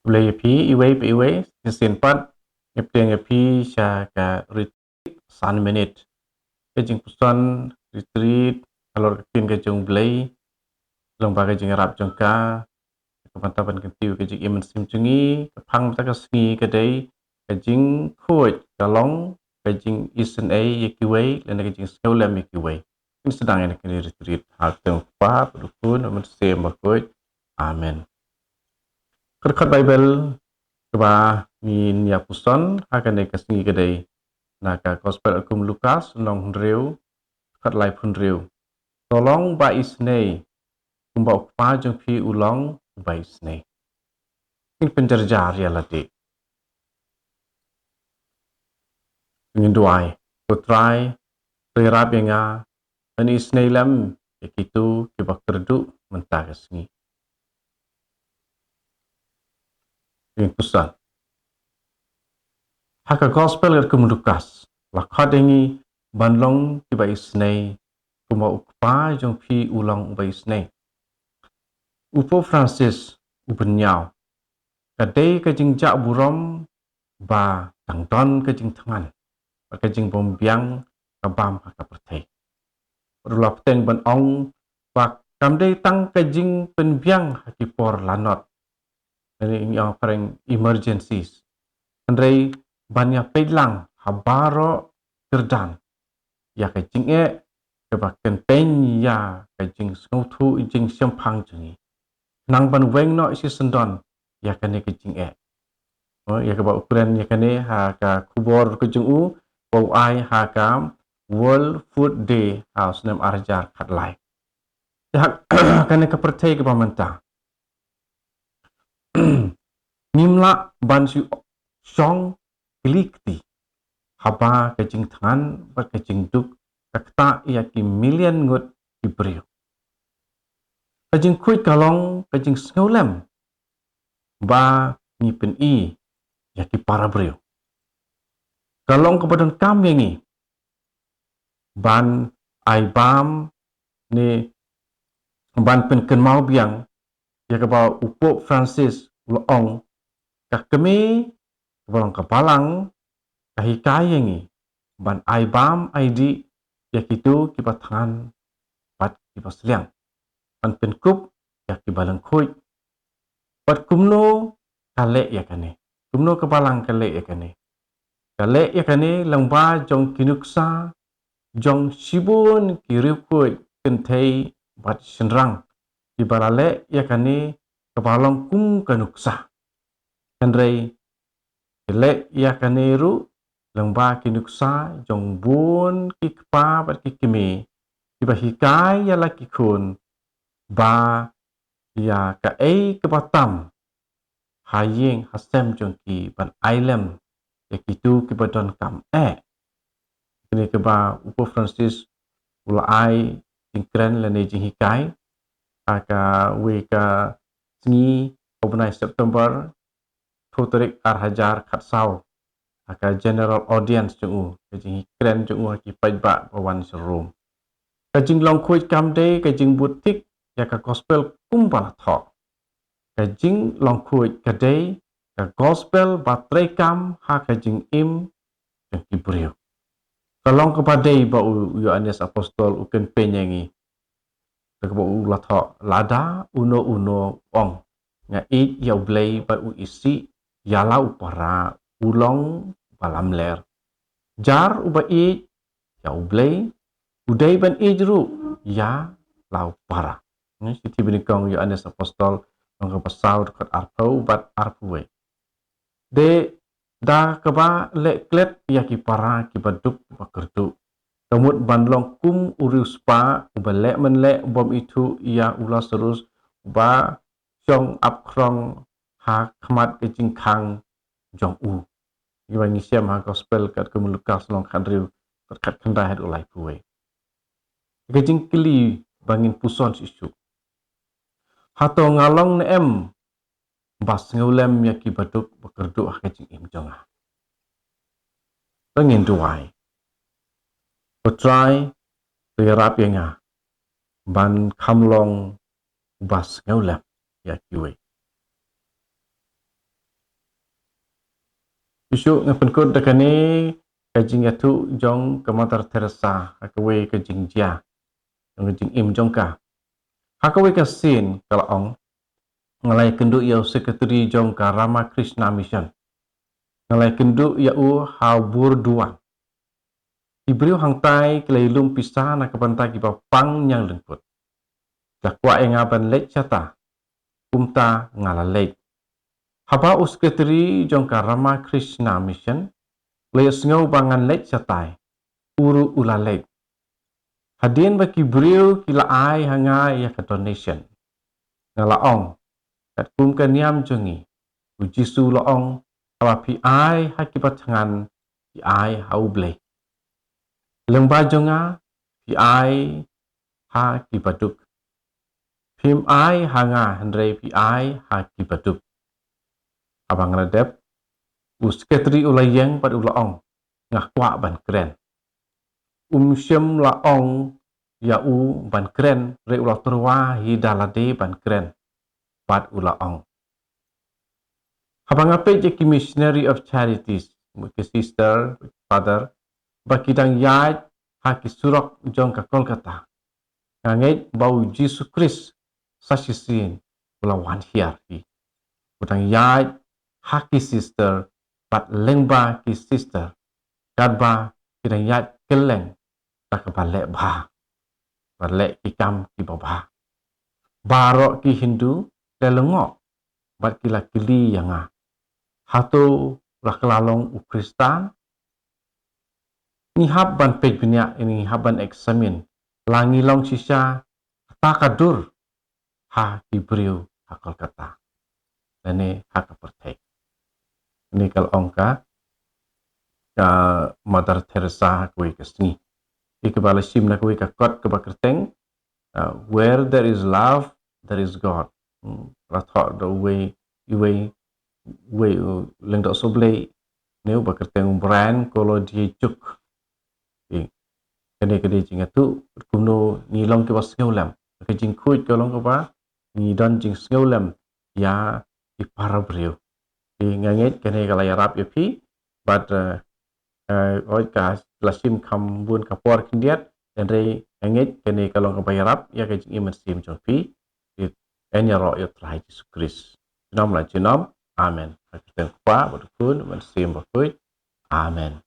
Boleh pi iwe simpat ngepeng pi sya ka retreat san minute kejing pusan retreat kalau kin kejung blai long ba kejing rap jongka kepantapan kentiu kejing iman simcungi kepang ta kasngi kedai kejing khoj kalong kejing isen ai yakiwei dan kejing skaulam yakiwei ini sedang ini kini retreat hal teng pa dukun amen sem bakoj amen kerkat bible keba min ya puson akan kasngi kedai naka gospel akum Lukas nong reu kat lai pun reu tolong ba isne kumba pa jong pi ulong ba isne in penjarjar ya lati ingin duai putrai terap yang an isne lam yakitu kibak terdu mentah kasngi ingin pusan haka gospel akum Lukas lakat dengi banlong kiba isne kumba ukpa jong pi ulong ba isne Upo Francis ubenyau kadai kejing jak burom ba tangdon kejing tangan ba kejing bombiang kabam haka pertai rulap teng ban ong ba kamdai tang kejing penbiang haki por lanot ini yang paling emergencies andrei banyak pelang habaro gerdan ya kejing kebakan pen ya kejing sngutu ijing sempang jengi nang ban weng no isi sendon ya kane kejing ya keba ukuran ya kane ha ka kubor kejing bau ai ha ka World Food Day house nem arjar kat lai ya kane ka pertai ke pamenta nimla ban si song klikti haba kejing tangan ba kejing duk kakta ya ki million ngut ibriu kejing kuit kalong kejing snolem ba ni pen ya ki para brio kalong kebadan kami ni ban ai bam ni ban pen ken mau biang ya ke ba upo Francis loong ka kemi kebalang kepalang kahikai ni ban ai bam ID ya kitu kiba tangan pat kiba seliang ban pen kup ya ki balang kuit pat kumno kale ya kane kumno kepalang kale ya kane kale ya kane langba jong kinuksa jong sibun kirikui kentai bat senrang di balale ya kane kepalang kum kanuksa kendrai kale ya kane ru langba kinuksa jong bun kikpa bat kikimi kiba hikai ya laki kun ba ya ka kebatam haying hasem jongki ban ailem yakitu kibadon kam ini keba upo Francis ulai tingkren lene jinghikai aka weka sngi obnai September tuturik arhajar khatsau aka general audience jungu jinghiken jungu ki pajba bawan serum kajing long kuit kamde kajing butik yaka gospel kumbal thok kajing long kuit kadai ka gospel batrai kam ha kajing im jengki brio kalong kepadai ba Yohanes apostol uken penyangi ka ba ulatho lada uno ong nga it ya blai ba u isi yala upara ulong balam ler jar uba it ya blai udai ban ijru ya lau para ni siti binikong Yohanes apostol ang pasau dekat arpau bat arpuwe de da keba le klet ya ki para ki baduk bakerdu kamut banlong kum urus pa ubale menle bom itu ya ulas terus ba jong apkrong ha khmat ke jingkhang jong gibangi siam ha gospel kat kum Lukas long khandriu kat khandai had ulai puwe ke jingkli bangin puson isu hato ngalong ne bas ngulem ya ki baduk bakerdu ha kecing im jonga pengin duai potrai terap yang ban kamlong bas ngulem ya kiwe Isu ngapenkut dekani kajing atu jong ke Mother Teresa hakawe kajing jia kajing im jongka hakawe kasin kalau ong ngalai kenduk yau sekretari jong ka Rama Krishna Mission ngalai kenduk yau habur dua diberiu hangtai kelailum pisah na kebantai ki pang yang lengkut dakwa engaban lek cata umta ngalalek haba sekretari jong ka Rama Krishna Mission Layas ngau bangan lek catai, uru ulalek. Hadin baki beriu kila ai hanga ya ka donation. Ngalaong, kat kum ka niam jongi, ujisu laong, kawa pi ai hakibat hangan, pi ai hauble. Lengba jonga, pi ai ha kibaduk. Pim ai hanga hendrai pi ai ha kibaduk. Abang ngadep, usketri ulayeng pad ulaong, ngah kwa ban keren. Syem laong yau ban keren re ulah terwa hi dalade ban keren pat ulaong. Habang ape je ki missionary of charities ke sister father bakidang yai ha ki surok jong ka Kolkata. Nganget bau Jesus Christ sasisin ulah wan hiar hi. Budang yai ha ki sister pat lengba ki sister kadba kidang yai keleng tak balek bah. Balek ki kam ki babah. Barok ki Hindu lelengok. Bat ki lakili yang hatu lah kelalong u Kristan. Ni habban pej binyak ini habban eksamin. Langi long sisa takadur ha ki beriu ha Kolkata. Ini ha ka pertek. Ini kalau ongka Mother Teresa kuwi kesni. Ikebala sim na kuwi ka kot ke bakerteng. Where there is love, there is God. Rathok the way leng dok soblei nếu bakerteng brand kalau dia cuk. Kene jinga tu kuno ni long ke was ngeulam. Ke jing kuit ke long ke ba ni don jing ngeulam ya di para brio. Di nganget kene kala yarap ya pi but oi ka lasim kam bun kapor kindiat dan re nganget kene kalau ke bayarap ya ke jing iman sim jopi enya ro ya trai Yesus Kristus. Nom la jinom. Amen. Kita kuat berdukun, mensim berkuit. Amen.